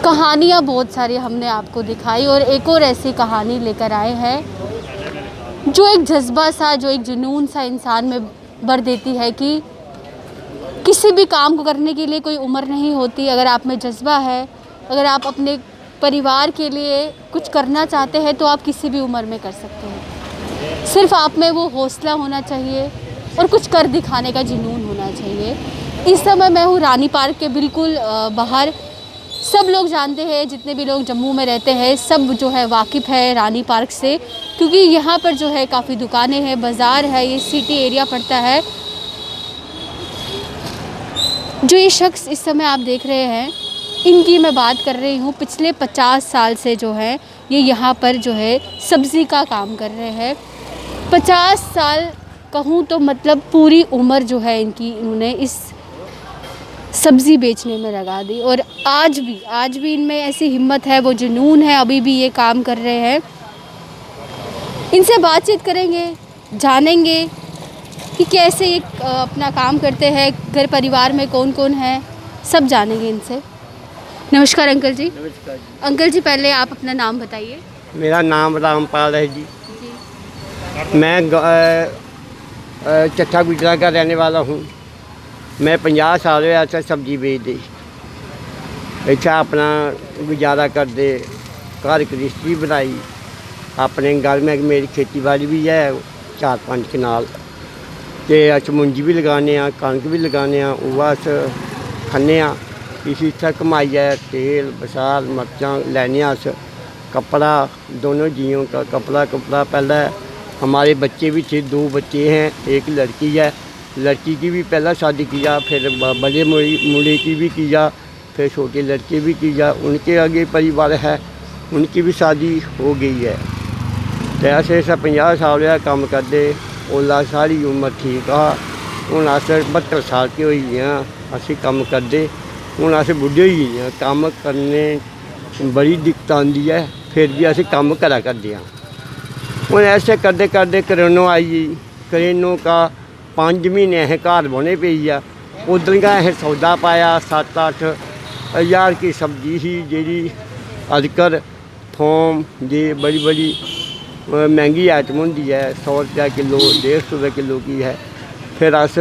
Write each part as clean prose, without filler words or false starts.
कहानियाँ बहुत सारी हमने आपको दिखाई और एक और ऐसी कहानी लेकर आए हैं जो एक जज्बा सा, जो एक जुनून सा इंसान में भर देती है कि किसी भी काम को करने के लिए कोई उम्र नहीं होती। अगर आप में जज्बा है, अगर आप अपने परिवार के लिए कुछ करना चाहते हैं तो आप किसी भी उम्र में कर सकते हैं। सिर्फ आप में वो हौसला होना चाहिए और कुछ कर दिखाने का जुनून होना चाहिए। इस समय मैं हूँ रानी पार्क के बिल्कुल बाहर। सब लोग जानते हैं, जितने भी लोग जम्मू में रहते हैं सब जो है वाकिफ़ है रानी पार्क से, क्योंकि यहाँ पर जो है काफ़ी दुकानें हैं, बाज़ार है, ये सिटी एरिया पड़ता है। जो ये शख्स इस समय आप देख रहे हैं, इनकी मैं बात कर रही हूँ। पिछले 50 साल से जो है ये यहाँ पर जो है सब्ज़ी का काम कर रहे हैं। 50 साल कहूँ तो मतलब पूरी उम्र जो है इन्होंने इस सब्ज़ी बेचने में लगा दी और आज भी इनमें ऐसी हिम्मत है, वो जुनून है, अभी भी ये काम कर रहे हैं। इनसे बातचीत करेंगे, जानेंगे कि कैसे ये अपना काम करते हैं, घर परिवार में कौन कौन है, सब जानेंगे इनसे। नमस्कार अंकल जी। नमस्कार जी। अंकल जी, पहले आप अपना नाम बताइए। मेरा नाम रामपाल है जी। मैं चट्ठा गुजरा का रहने वाला हूँ। मैं 50 साल हुआ था सब्जी बेचते, अच्छा अपना गुजारा करते, घर गृहस्थी बनाई। अपने घर में मेरी खेती बाड़ी भी है 4-5 कनाल, तो अस मुंजी भी लगाने, कनक भी लगाने, वह अस खन्ने। इसी इत्थै कमाइयै तेल बसार मर्चां लैने अस। कपड़ा दोनों जियों का कपड़ा पहले हमारे बच्चे भी थे, 2 बच्चे हैं, एक लड़की है। लड़की की भी पहला शादी किया, फिर बड़े मुंडे की भी किया, फिर छोटे लड़के भी किया। उनके आगे परिवार है, उनकी भी शादी हो गई है। तो ऐसे 50 साल हुआ काम करते। ओला सारी उम्र ठीक आ। हूँ अस 72 साल के होई हैं, असी कम करते। हूँ अस बुढ़े होई गए हैं, कम करने बड़ी दिक्कत आती है, फिर भी अस कम करा करते हैं। हूँ ऐसे करते करते करोना आई। करोना का 5 महीने असें घर बौह्ने पेई आ। उद्धर गै असें सौदा पाया 7-8 हज़ार की सब्जी ही, जी अजकल थोम जी बड़ी महंगी आइटम होंदी है, 100 रुपया किलो, 150 रुपये किलो की है। फिर अस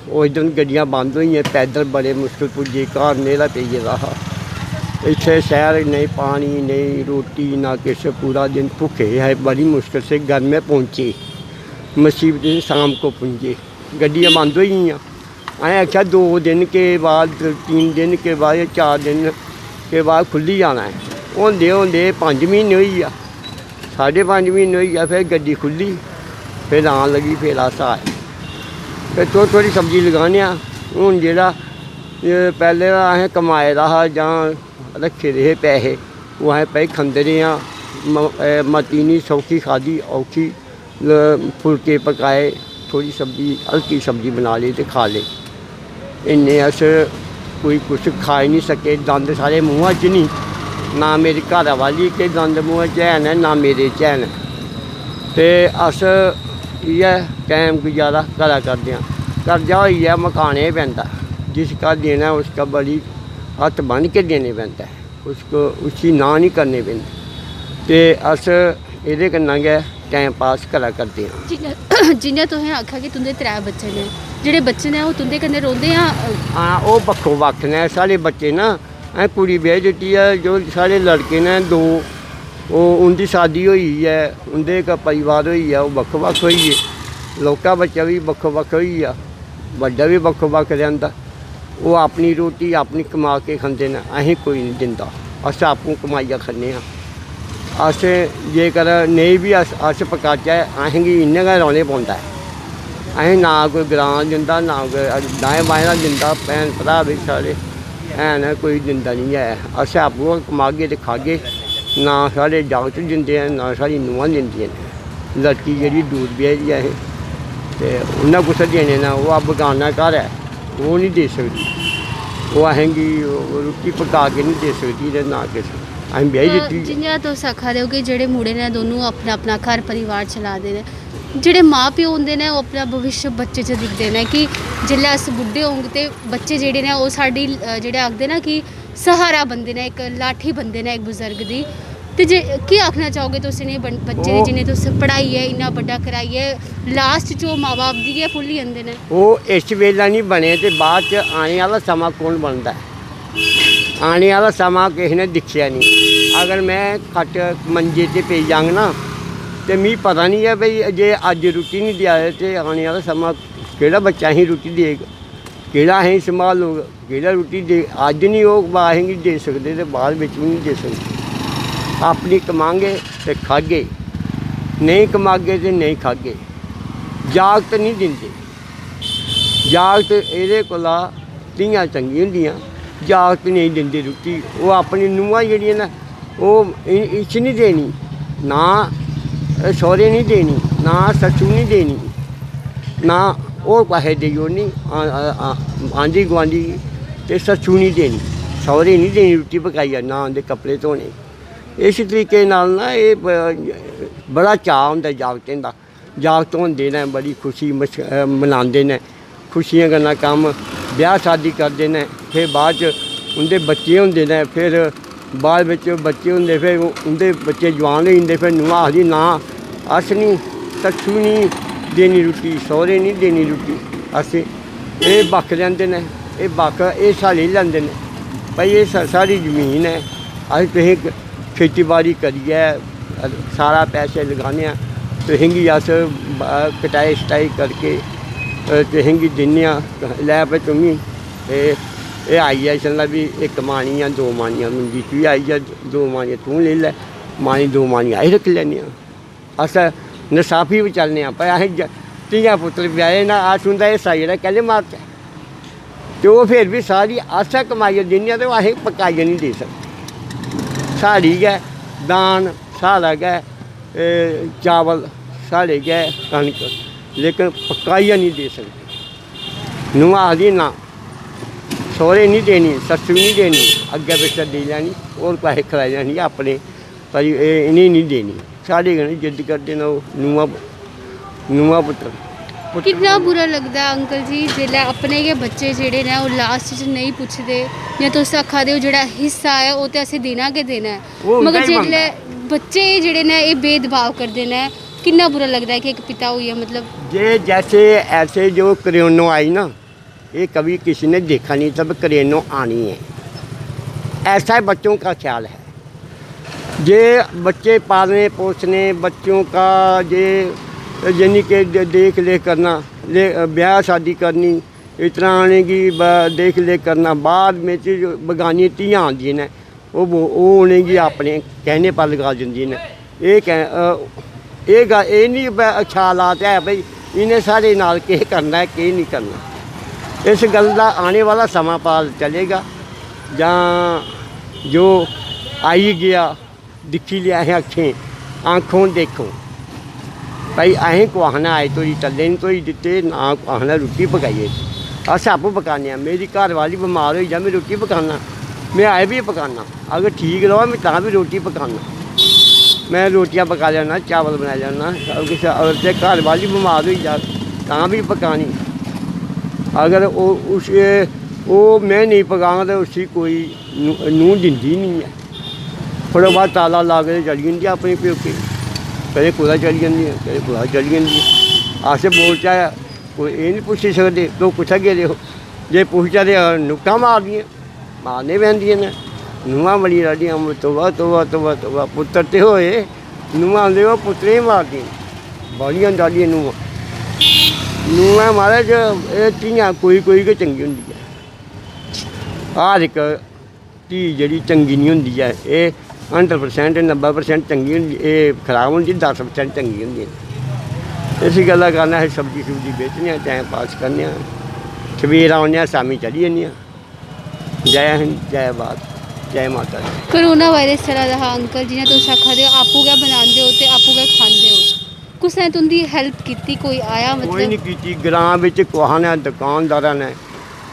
उस दिन गड्डियां बंद होई, पैदल बड़े मुश्किल पुज्जे, घर न्हेरा पेई गेदा हा। इत्थे शहर नहीं पानी नहीं रोटी ना किश, पूरा दिन भुखे है, बड़ी मुश्किल से घर में पहुँचे। मुसीबत शाम को पहुँचे, गड्डियाँ बंद हो गई। असें आख्या 2 दिन के बाद, 3 दिन के बाद या 4 दिन के बाद खुली जाना है। होंदे होंदे 5 महीने होई गया, 5.5 महीने होई गया। फिर गड्डी खुली, फिर आन लगी, फिर अस आए, फिर थोड़ी सब्जी लगाने। हूँ जेह्ड़ा पहले असें कमाए दा हा जां रखे दे हे पैसे, वो असें भाई खंदे रेह्। मती नहीं सौखी खादी, औखी फुलके पकाए, थोड़ी सब्जी हल्की सब्जी बना ली तो खा ले। इन्ने अस कोई कुछ खा ही नहीं सके, दंद सारे मूँह च नहीं, ना मेरी घर वाली के दंद मूँह च हैन, ना मेरे च हैन। ते अस इ'यै टैम गुजारा करा करदे आं। कर्जा होई गेआ मकाने ही पैंदा, जिसका देना है उसका बड़ी हत्थ बन के देने पैंदा है, उसको उसी ना नहीं करने पैंदी। ते अस एह्दे कन्नै गै टाइम पास करा करदे आं। जि'यां तुसें आखेआ कि तुंदे 3 बच्चे ने, जेह्ड़े बच्चे ने ओह् तुंदे कन्नै रौंह्दे जां? हाँ, ओह् बक्खो बक्ख ने। साढ़े बच्चे ना असें कुड़ी ब्याही दित्ती है, जो साढ़े लड़के ने 2, उनकी शादी होई है, उंदे इक परिवार होई है, ओह् बक्खो बक्ख होई गे। लौह्का बच्चा भी बक्खो बक्ख होई गेआ, बड्डा भी बक्खो बक्ख रैंह्दा। वो अपनी रोटी अपनी कमा के खंदे न, असें कोई नहीं दिंदा, अस आपूं कमाइयै खन्ने आं। अस जेकर नेईं भी अस पकाचै, असें गी इ'यां गै रौह्ने पौंदा है। असें ना कोई ग्रां दिंदा, ना कोई दाएं बाएं दा दिंदा, भैन भ्राऽ बी साढ़े हैन, कोई दिंदा नहीं है। अस आपूं कमागे ते खागे, ना साढ़े जागत दिंदे हैं, ना साढ़ी नूंहां दिंदियां न। लड़की जेह्ड़ी दूर ब्याही ऐ ते उन्नै कुछ देने न, ओह् बगाना घर है, वो नहीं दे सकदी। वो असें गी रुट्टी पका के नहीं दे सकदी ते ना किश। असें ब्याही दित्ती। जि'यां तुस आखा दे हो कि जेह्ड़े मुड़े ने दोनों अपना अपना घर परिवार चला दे ने, ਜਿਹੜੇ ਮਾਂ ਪਿਓ ਹੁੰਦੇ ਨੇ ਉਹ ਆਪਣਾ ਭਵਿੱਖ ਬੱਚੇ 'ਚ ਦਿਖਦੇ ਨੇ ਕਿ ਜਿੱਲੇ ਅਸ ਬੁੱਢੇ ਹੋਵਾਂਗੇ ਤੇ ਬੱਚੇ ਜਿਹੜੇ ਨੇ ਉਹ ਸਾਡੀ ਜਿਹੜੇ ਆਖਦੇ ਨਾ ਕਿ ਸਹਾਰਾ ਬੰਦੇ ਨੇ, ਇੱਕ ਲਾਠੀ ਬੰਦੇ ਨੇ ਇੱਕ ਬਜ਼ੁਰਗ ਦੀ। ਤੇ ਜੇ ਕੀ ਆਖਣਾ ਚਾਹੋਗੇ ਤੁਸੀਂ ਨੇ ਬੱਚੇ ਦੀ ਜਿਹਨੇ ਤੁਸੀਂ ਪੜ੍ਹਾਈ ਹੈ ਇੰਨਾ ਵੱਡਾ ਕਰਾਈ ਹੈ, ਲਾਸਟ 'ਚ ਉਹ ਮਾਂ ਬਾਪ ਦੀ ਹੈ ਭੁੱਲ ਜਾਂਦੇ ਨੇ। ਉਹ ਇਸ ਵੇਲਾ ਨਹੀਂ ਬਣੇ ਤੇ ਬਾਅਦ 'ਚ ਆਉਣ ਵਾਲਾ ਸਮਾਂ ਕੌਣ ਬਣਦਾ? ਆਉਣ ਵਾਲਾ ਸਮਾਂ ਕਿਸੇ ਨੇ ਦਿਖਿਆ ਨਹੀਂ। ਅਗਰ ਮੈਂ ਘੱਟ ਮੰਜੇ 'ਤੇ ਪਈ ਜਾਂਗ ਨਾ ਤੇ ਮੈਨੂੰ ਪਤਾ ਨਹੀਂ ਹੈ ਬਈ ਜੇ ਅੱਜ ਰੋਟੀ ਨਹੀਂ ਦਿਆ ਤੇ ਆਉਣ ਵਾਲਾ ਸਮਾਂ ਕਿਹੜਾ ਬੱਚਾ ਹੀ ਰੋਟੀ ਦੇਗਾ, ਕਿਹੜਾ ਅਸੀਂ ਸੰਭਾਲੂਗਾ, ਕਿਹੜਾ ਰੋਟੀ ਦੇ। ਅੱਜ ਨਹੀਂ ਉਹ ਬਾਹਰ ਦੇ ਸਕਦੇ ਤੇ ਬਾਅਦ ਵਿੱਚ ਵੀ ਨਹੀਂ ਦੇ ਸਕਦੇ। ਆਪਣੀ ਕਮਾਂਗੇ ਤੇ ਖਾਗੇ, ਨਹੀਂ ਕਮਾਗੇ ਤੇ ਨਹੀਂ ਖਾਗੇ। ਜਾਗਤ ਨਹੀਂ ਦਿੰਦੇ, ਜਾਗਤ ਇਹਦੇ ਕੋਲ ਧੀਆਂ ਚੰਗੀਆਂ ਹੁੰਦੀਆਂ, ਜਾਗਤ ਨਹੀਂ ਦਿੰਦੇ ਰੋਟੀ। ਉਹ ਆਪਣੀ ਨੂੰਹਾਂ ਜਿਹੜੀਆਂ ਨਾ ਉਹ ਇੱਛ ਨਹੀਂ ਦੇਣੀ, ਨਾ ਸਹੁਰੇ ਨਹੀਂ ਦੇਣੀ, ਨਾ ਸੱਸੂ ਨਹੀਂ ਦੇਣੀ, ਨਾ ਉਹ ਪੈਸੇ ਦੇਈਓ ਨਹੀਂ ਆਂਢੀ ਗੁਆਂਢੀ ਤੇ ਸੱਸੂ ਨਹੀਂ ਦੇਣੀ, ਸਹੁਰੇ ਨਹੀਂ ਦੇਣੀ ਰੋਟੀ ਪਕਾਈ ਆ, ਨਾ ਉਹਦੇ ਕੱਪੜੇ ਧੋਣੇ। ਇਸ ਤਰੀਕੇ ਨਾਲ ਨਾ ਇਹ ਬੜਾ ਚਾਅ ਹੁੰਦਾ ਜਾਗਤਾਂ ਦਾ। ਜਾਗਤ ਹੁੰਦੇ ਨੇ ਬੜੀ ਖੁਸ਼ੀ ਮਨਾਉਂਦੇ ਨੇ, ਖੁਸ਼ੀਆਂ ਕਰਨਾ ਕੰਮ, ਵਿਆਹ ਸ਼ਾਦੀ ਕਰਦੇ ਨੇ। ਫਿਰ ਬਾਅਦ 'ਚ ਉਹਦੇ ਬੱਚੇ ਹੁੰਦੇ ਨੇ, ਫਿਰ ਬਾਅਦ ਵਿੱਚ ਬੱਚੇ ਹੁੰਦੇ, ਫਿਰ ਉਹਦੇ ਬੱਚੇ ਜਵਾਨ ਹੋ ਜਾਂਦੇ। ਫਿਰ ਨੂੰਹਾਂ ਆਖਦੀ ਨਾ ਅਸ ਨਹੀਂ ਸੱਸੂ ਨਹੀਂ ਦੇਣੀ ਰੋਟੀ, ਸਹੁਰੇ ਨਹੀਂ ਦੇਣੀ ਰੋਟੀ। ਅਸੀਂ ਇਹ ਬੱਕ ਲੈਂਦੇ ਨੇ, ਇਹ ਬੱਕ ਇਹ ਸਾਲੀ ਲੈਂਦੇ ਨੇ ਭਾਈ ਇਹ ਸਾਰੀ ਜ਼ਮੀਨ ਹੈ, ਅਸੀਂ ਤੁਸੀਂ ਖੇਤੀਬਾੜੀ ਕਰੀਏ, ਸਾਰਾ ਪੈਸੇ ਲਗਾਉਂਦੇ ਹਾਂ, ਤੁਸੀਂ ਵੀ ਅਸ ਕਟਾਈ ਸਟਾਈ ਕਰਕੇ ਤੁਸੀਂ ਵੀ ਦਿੰਦੇ ਹਾਂ। ਲੈ ਪਏ ਤੁਮੀ ਇਹ ਆਈ ਹੈ ਚੱਲਦਾ ਵੀ ਇੱਕ ਮਾਣੀਆਂ ਦੋ ਮਾਣੀਆਂ ਮੰਗੀ ਤੂੰ ਆਈ ਜਾ, ਦੋ ਮਾਣੀਆਂ ਤੂੰ ਲੈ ਲੈ, ਮਾਣੀ ਦੋ ਮਾਣੀਆਂ ਅਸੀਂ ਰੱਖ ਲੈਂਦੇ ਹਾਂ। ਅਸ ਨਸਾਫੀ ਵੀ ਚੱਲਦੇ ਹਾਂ ਪਰ ਅਸੀਂ ਧੀਆਂ ਪੁੱਤਰ ਵਿਆਹੇ ਨਾ ਆਸ ਹੁੰਦਾ ਇਹ ਸਾਈ ਜਿਹੜਾ ਕਹਿੰਦੇ ਮਾਰਤਾ ਅਤੇ ਉਹ ਫਿਰ ਵੀ ਸਾਰੀ ਆਸਾ ਕਮਾਈ ਦਿੰਦੇ ਤੇ ਅਸੀਂ ਪਕਾਈਆਂ ਨਹੀਂ ਦੇ ਸਕਦੇ। ਸਾੜੀ ਗਏ ਦਾਨ, ਸਾੜਾ ਗਏ ਚਾਵਲ, ਸਾੜੇ ਗਏ ਕਣਕ, ਲੇਕਿਨ ਪਕਾਈਆਂ ਨਹੀਂ ਦੇ ਸਕਦੇ। ਨੂੰਹਾਂ ਆਖਦੀ ਨਾ ਸਹੁਰੇ ਨਹੀਂ ਦੇਣੀ, ਸੱਸ ਵੀ ਨਹੀਂ ਦੇਣੀ, ਅੱਗੇ ਪਿੱਛੇ ਦੇ ਲੈਣੀ, ਹੋਰ ਪੈਸੇ ਖਿਲਾ ਜਾਣੀ ਆਪਣੇ, ਪਰ ਇਹਨੇ ਨਹੀਂ ਦੇਣੀ। ਸਾਡੇ ਘਰ ਜਿੱਦ ਕਰਦੇ ਨੇ ਉਹ ਨੂੰਹਾਂ ਪੁੱਤਰ। कितना बुरा लगता है अंकल जी जिसलै अपने गै बच्चे जेह्ड़े ने ओह् लास्ट च नहीं पुछदे, जां तुस आखा दे हो जेह्ड़ा हिस्सा है ओह् ते असें देना गै देना है, मगर जिसलै बच्चे जेह्ड़े ने एह् भेदभाव करदे ने कितना बुरा लगता है कि एक पिता होइयै मतलब ये जैसे ऐसे जो करेनो आई ना, ये कभी किसी ने देखा नहीं, तब करेनो आनी है। ऐसा बच्चों का ख्याल है। ये बच्चे पालने पोसने, बच्चों का ये यानी कि देख रेख करना, ब्याह शादी करनी, इतना आने की देख रेख करना, बाद में जो बगानी धियां आंदियां ने वो उनेंगी अपने कहने पर लगा दिंदियां ने। ये नहीं ख्यालात है भाई इन्हें सारे नाल केह करना है केह नहीं करना। इस गल का आने वाला समा पाल चलेगा, जां जो आई गया दिखी लिया है अखें आँखों देखो भाई अं कुआना आए तो तले नहीं धोई दिते ना कुआना रोटी पकाइए। अस आप पकाने, मेरी घर वाली बीमार हो जाए मैं रोटी पकाना, मैं आए भी पकाना, अगर ठीक रहो मैं तां भी रोटी पकाना, मैं रोटियां पका लेना, चावल बना लेना सब कुछ। अगर ते घर वाली बीमार हो जाए तां भी पकानी, अगर वो मैं नहीं पकाऊंगा तो उसी कोई नूंह दिंदी नहीं है। थोड़ा बहुत ताला ला के चली जंदी अपनी प्योके, कदें कुदै चली जंदी है, कदें कुदै चली जंदी है। अस बोलचा कोई ये नहीं पुच्छी सकते तो कुत्थै गेदे हो, जे पुछचै ते नुक्कां मारदियां मारने पैंदियां ने। नूंहां बड़ी लाडियां तौबा तौबा तौबा तौबा, पुत्तर ते होए नूंहां आंदे ओह् पुत्तरें गी मारदियां, बड़ियां डालियां नूंहां महाराज एह् धियां कोई कोई गै चंगी होंदी है। हर इक धी जेह्ड़ी चंगी नहीं होंदी है, एह् 100% 90% चंगी होंदी, एह् खराब होंदी 10% चंगी होंदी। इस गल्ला करना अस सब्जी सुब्जी बेचने टाइम पास करने, सवेर आने शामी चली जन्ने। जय हिंद, जय भारत, जय माता दी। कोरोना वायरस चला दा हा अंकल, जियां तुस आखा दे हो आपूं गै बनांदे हो ते आपूं गै खांदे हो, कुसै ने तुंदी हेल्प कीती, कोई आया मतलब? कोई नहीं कीती, ग्रां विच कुहा ने दुकानदारां ने,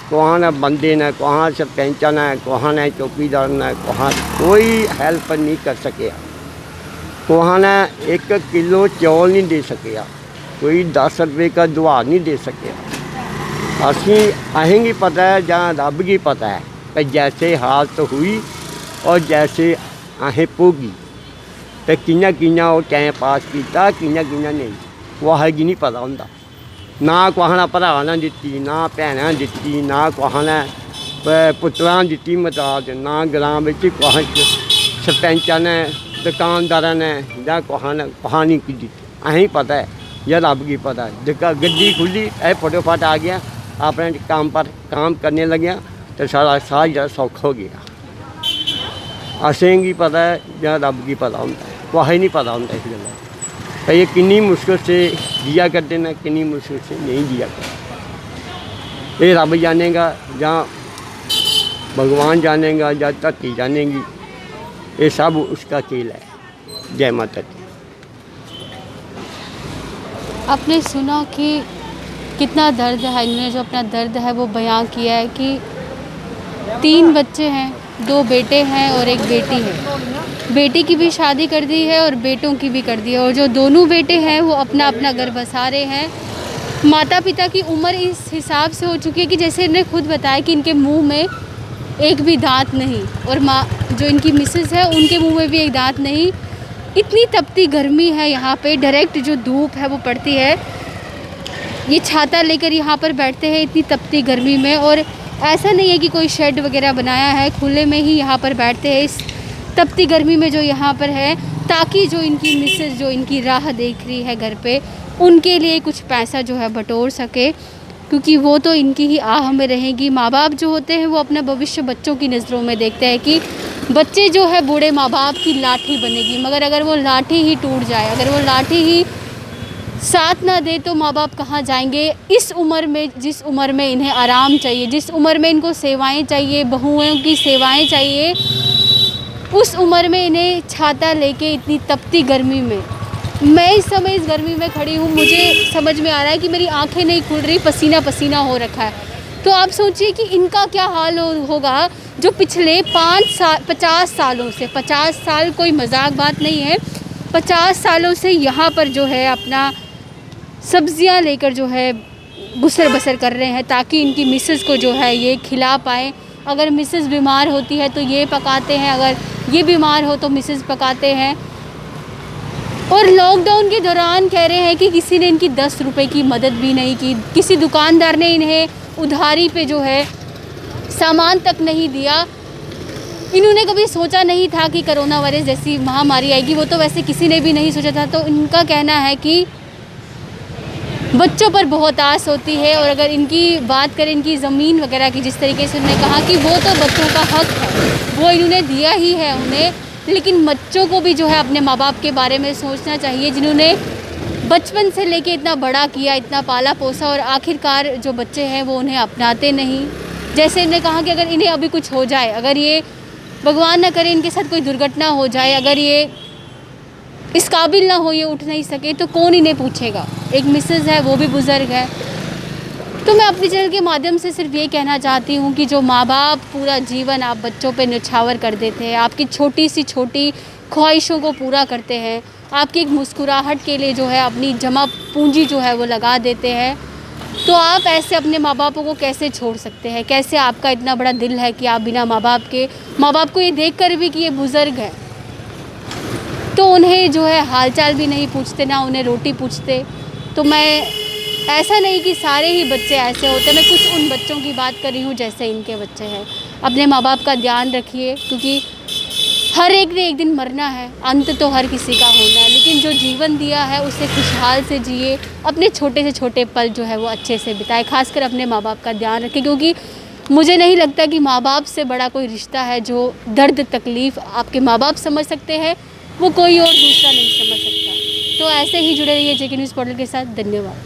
कुहा ने बंदे ने, कुहा सरपंचा ने, कुहा ने चौकीदार ने, कुहा कोई हेल्प नहीं कर सकिया। कुहा ने 1 किलो चौल नहीं दे सकिया, कोई 10 रुपये का दुआ नहीं दे सके। असें गी पता है जां रब गी पता है कि जैसे हालत हुई और जैसे असें भोगी तो कि'यां कि'यां ओह् टाइम पास किया, कि'यां कि'यां नहीं, कुसै गी नहीं पता होंदा। ना कुसै ने भ्रा ने दित्ती, ना भैनां दित्ती, ना कुसै ने पुत्तरां दित्ती मदाद, ना ग्रां बिच कुसै सरपैंचा ने, दुकानदारा ने जां कुसै ने नहीं की दित्ती। असें पता है या रब गी पता है। गड्डी खुली फटोफट आ गया, अपने काम करने लगे तो सारा साह जरा सौखा हो गया। असें गी पता है या रब गी पता होंदा है, कुसै नहीं पता होंदा इस गल्ला। तो ये किन्नी मुश्किल से जिया करते हैं, किन्नी मुश्किल से नहीं जिया करते, ये रब जानेगा या भगवान जानेगा या धरती जानेगी, ये सब उसका खेल है। जय माता दी। आपने सुना कि कितना दर्द है, इन्होंने जो अपना दर्द है वो बयां किया है कि 3 बच्चे हैं, 2 बेटे हैं और 1 बेटी है। बेटी की भी शादी कर दी है और बेटों की भी कर दी है, और जो दोनों बेटे हैं वो अपना अपना घर बसा रहे हैं। माता पिता की उम्र इस हिसाब से हो चुकी है कि जैसे इन्हें खुद बताया कि इनके मुंह में एक भी दांत नहीं, और माँ जो इनकी मिसेस है उनके मुंह में भी एक दांत नहीं। इतनी तपती गर्मी है यहाँ पे, डायरेक्ट जो धूप है वो पड़ती है। ये छाता लेकर यहाँ पर बैठते हैं इतनी तपती गर्मी में, और ऐसा नहीं है कि कोई शेड वगैरह बनाया है, खुले में ही यहाँ पर बैठते हैं इस तपती गर्मी में जो यहाँ पर है, ताकि जो इनकी मिसेस जो इनकी राह देख रही है घर पे, उनके लिए कुछ पैसा जो है बटोर सके, क्योंकि वो तो इनकी ही आह में रहेगी। माँ बाप जो होते हैं वो अपना भविष्य बच्चों की नज़रों में देखते हैं कि बच्चे जो है बूढ़े माँ बाप की लाठी बनेगी, मगर अगर वो लाठी ही टूट जाए, अगर वो लाठी ही साथ ना दे तो माँ बाप कहाँ जाएंगे। इस उम्र में, जिस उम्र में इन्हें आराम चाहिए, जिस उम्र में इनको सेवाएं चाहिए, बहुओं की सेवाएं चाहिए, उस उम्र में इन्हें छाता लेके इतनी तपती गर्मी में, मैं इस समय इस गर्मी में खड़ी हूँ, मुझे समझ में आ रहा है कि मेरी आंखें नहीं खुल रही, पसीना पसीना हो रखा है। तो आप सोचिए कि इनका क्या हाल होगा जो पिछले 50 सालों से, 50 साल कोई मजाक बात नहीं है, 50 सालों से यहाँ पर जो है अपना सब्जियाँ लेकर जो है गुसर बसर कर रहे हैं, ताकि इनकी मिसेस को जो है ये खिला पाएँ। अगर मिसेस बीमार होती है तो ये पकाते हैं, अगर ये बीमार हो तो मिसेस पकाते हैं। और लॉकडाउन के दौरान कह रहे हैं कि किसी ने इनकी 10 रुपए की मदद भी नहीं की, किसी दुकानदार ने इन्हें उधारी पे जो है सामान तक नहीं दिया। इन्होंने कभी सोचा नहीं था कि कोरोना वायरस जैसी महामारी आएगी, वो तो वैसे किसी ने भी नहीं सोचा था। तो इनका कहना है कि बच्चों पर बहुत आस होती है, और अगर इनकी बात करें इनकी ज़मीन वगैरह की, जिस तरीके से उन्होंने कहा कि वो तो बच्चों का हक है, वो इन्होंने दिया ही है उन्हें, लेकिन बच्चों को भी जो है अपने माँ बाप के बारे में सोचना चाहिए, जिन्होंने बचपन से लेके इतना बड़ा किया, इतना पाला पोसा, और आखिरकार जो बच्चे हैं वो उन्हें अपनाते नहीं। जैसे इन्होंने कहा कि अगर इन्हें अभी कुछ हो जाए, अगर ये भगवान ना करे इनके साथ कोई दुर्घटना हो जाए, अगर ये इस काबिल ना हो, ये उठ नहीं सके, तो कौन इन्हें पूछेगा। एक मिसेस है, वो भी बुज़ुर्ग है। तो मैं अपने चैनल के माध्यम से सिर्फ ये कहना चाहती हूँ कि जो माँ बाप पूरा जीवन आप बच्चों पे न्यौछावर कर देते हैं, आपकी छोटी सी छोटी ख्वाहिशों को पूरा करते हैं, आपकी एक मुस्कुराहट के लिए जो है अपनी जमा पूंजी जो है वो लगा देते हैं, तो आप ऐसे अपने माँ बापों को कैसे छोड़ सकते हैं। कैसे आपका इतना बड़ा दिल है कि आप बिना माँ बाप को ये देख कर भी कि ये बुज़ुर्ग है तो उन्हें जो है हालचाल भी नहीं पूछते, ना उन्हें रोटी पूछते। तो मैं, ऐसा नहीं कि सारे ही बच्चे ऐसे होते, मैं कुछ उन बच्चों की बात कर रही हूँ जैसे इनके बच्चे हैं। अपने माँ बाप का ध्यान रखिए, क्योंकि हर एक ने एक दिन मरना है, अंत तो हर किसी का होना है, लेकिन जो जीवन दिया है उसे खुशहाल से जिए, अपने छोटे से छोटे पल जो है वो अच्छे से बिताए, खासकर अपने माँ बाप का ध्यान रखें, क्योंकि मुझे नहीं लगता कि माँ बाप से बड़ा कोई रिश्ता है जो दर्द तकलीफ़ आपके माँ बाप समझ सकते हैं, वो कोई और दूसरा नहीं समझ सकता। तो ऐसे ही जुड़े रहिए जेके न्यूज़ पोर्टल के साथ। धन्यवाद।